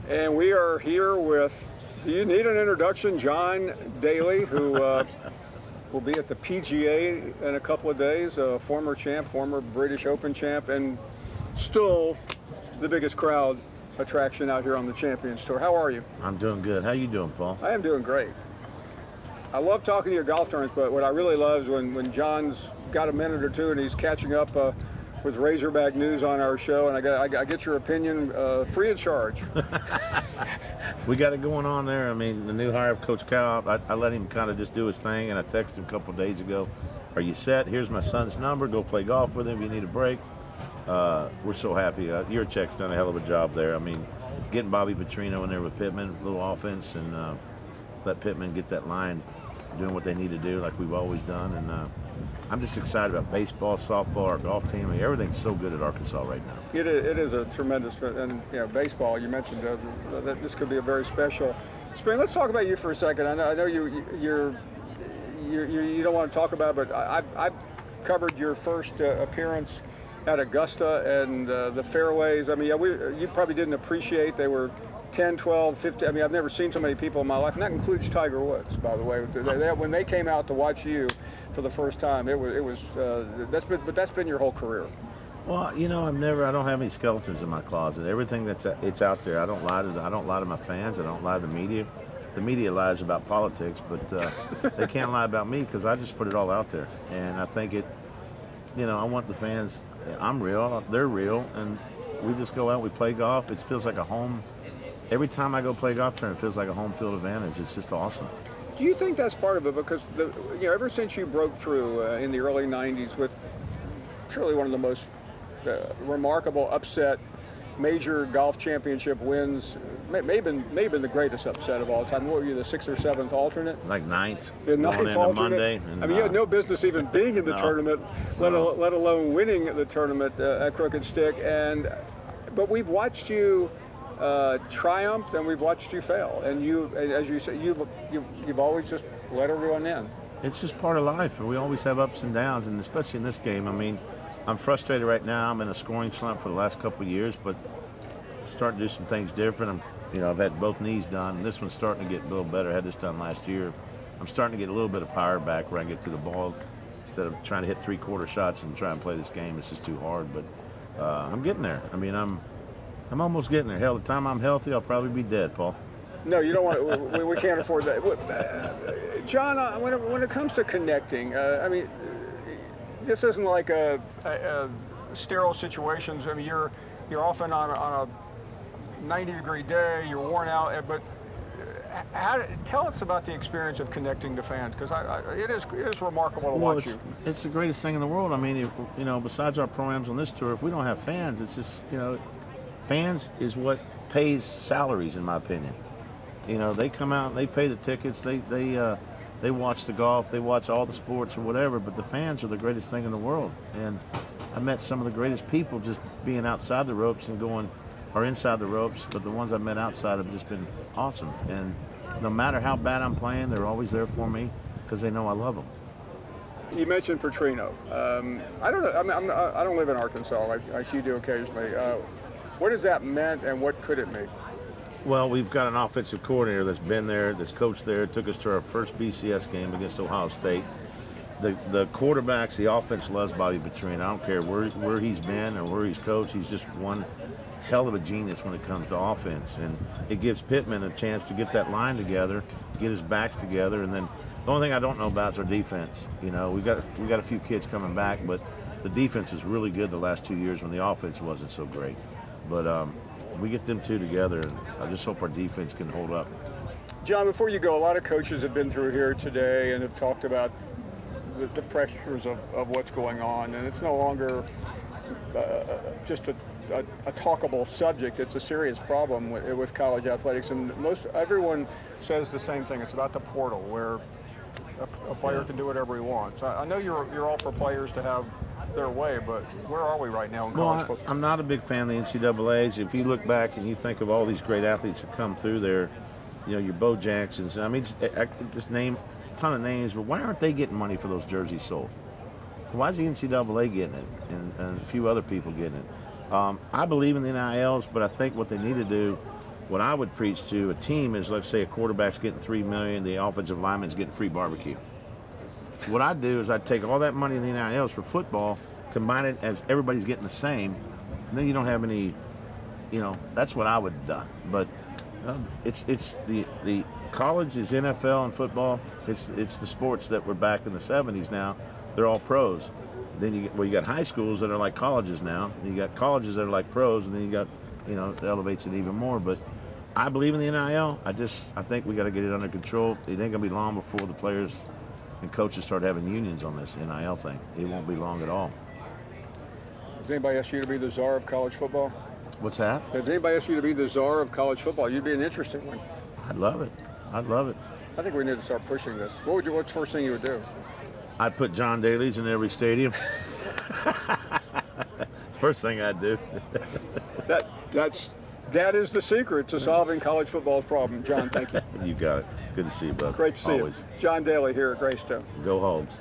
And we are here with, do you need an introduction, John Daly, who will be at the PGA in a couple of days, a former champ, former British Open champ, and still the biggest crowd attraction out here on the Champions Tour. How are you? I'm doing good. How you doing, Paul? I am doing great. I love talking to your golf tournaments, but what I really love is when John's got a minute or two and he's catching up with Razorback news on our show, and I get your opinion free of charge. We got it going on there. I mean, the new hire of Coach Cal, I let him kind of just do his thing, and I texted him a couple of days ago, are you set? Here's my son's number. Go play golf with him if you need a break. We're so happy. Your check's done a hell of a job there. I mean, getting Bobby Petrino in there with Pittman, a little offense, and let Pittman get that line doing what they need to do like we've always done. And I'm just excited about baseball, softball, our golf team. I mean, everything's so good at Arkansas right now. It is a tremendous, and baseball, you mentioned that this could be a very special spring. Let's talk about you for a second. I know you don't want to talk about it, but I covered your first appearance at Augusta and the fairways. I mean, you probably didn't appreciate they were 10, 12, 15. I mean, I've never seen so many people in my life, and that includes Tiger Woods, by the way. When they came out to watch you for the first time, that's been your whole career. Well, I don't have any skeletons in my closet. Everything it's out there. I don't lie to my fans. I don't lie to the media. The media lies about politics, but they can't lie about me because I just put it all out there. And I think I want the fans. I'm real. They're real, and we just go out. We play golf. It feels like a home. Every time I go play golf tournament, it feels like a home field advantage. It's just awesome. Do you think that's part of it? Because ever since you broke through in the early '90s with surely one of the most remarkable upset major golf championship wins, may have been the greatest upset of all time. What were you, the 6th or 7th alternate? Like ninth. The ninth alternate. Monday. I mean, you had no business even being in the tournament, let alone winning the tournament at Crooked Stick. But we've watched you triumph, and we've watched you fail. And as you say, you've always just let everyone in. It's just part of life, and we always have ups and downs, and especially in this game. I mean, I'm frustrated right now. I'm in a scoring slump for the last couple of years, but starting to do some things different. I've had both knees done, and this one's starting to get a little better. I had this done last year. I'm starting to get a little bit of power back where I get to the ball instead of trying to hit 3/4 shots and try and play this game. It's just too hard, but I'm getting there. I mean, I'm almost getting there. Hell, the time I'm healthy, I'll probably be dead, Paul. No, you don't want. We can't afford that. John, when it comes to connecting, I mean, this isn't like a sterile situations. I mean, you're often on a 90-degree day. You're worn out, but tell us about the experience of connecting to fans, because it is remarkable to watch you. It's the greatest thing in the world. I mean, besides our programs on this tour, if we don't have fans, it's just fans is what pays salaries, in my opinion. They come out, they pay the tickets, they watch the golf, they watch all the sports or whatever, but the fans are the greatest thing in the world. And I met some of the greatest people just being outside the ropes or inside the ropes, but the ones I met outside have just been awesome. And no matter how bad I'm playing, they're always there for me because they know I love them. You mentioned Petrino. I don't know. I mean, I don't live in Arkansas like you do occasionally. What has that meant, and what could it mean? Well, we've got an offensive coordinator that's been there, that's coached there, took us to our first BCS game against Ohio State. The quarterbacks, the offense loves Bobby Petrino. I don't care where he's been or where he's coached. He's just one hell of a genius when it comes to offense. And it gives Pittman a chance to get that line together, get his backs together. And then the only thing I don't know about is our defense. We got a few kids coming back, but the defense is really good the last 2 years when the offense wasn't so great. But we get them two together, and I just hope our defense can hold up. John, before you go, a lot of coaches have been through here today and have talked about the pressures of what's going on, and it's no longer just a talkable subject. It's a serious problem with college athletics, and everyone says the same thing. It's about the portal, where a player can do whatever he wants. I know you're all for players to have their way, but where are we right now in college football? I'm not a big fan of the NCAAs. If you look back and you think of all these great athletes that come through there, your Bo Jacksons, I mean, I could just name a ton of names, but why aren't they getting money for those jerseys sold? Why is the NCAA getting it and a few other people getting it? I believe in the NILs, but I think what they need to do what I would preach to a team is, let's say a quarterback's getting $3 million, the offensive lineman's getting free barbecue. What I'd do is I'd take all that money in the NILs for football, combine it as everybody's getting the same, and then you don't have any, that's what I would have done. But it's the college is NFL and football. It's the sports that were back in the 70s now. They're all pros. Then you got high schools that are like colleges now. You got colleges that are like pros, and then you got, it elevates it even more. But I believe in the NIL. I think we got to get it under control. It ain't gonna be long before the players and coaches start having unions on this NIL thing. It won't be long at all. Does anybody ask you to be the czar of college football? What's that? Does anybody ask you to be the czar of college football? You'd be an interesting one. I'd love it. I'd love it. I think we need to start pushing this. What's the first thing you would do? I'd put John Daly's in every stadium. It's the first thing I'd do. That is the secret to solving college football's problem. John, thank you. You got it. Good to see you, bud. Great to see Always. you. John Daly here at Greystone. Go Hogs.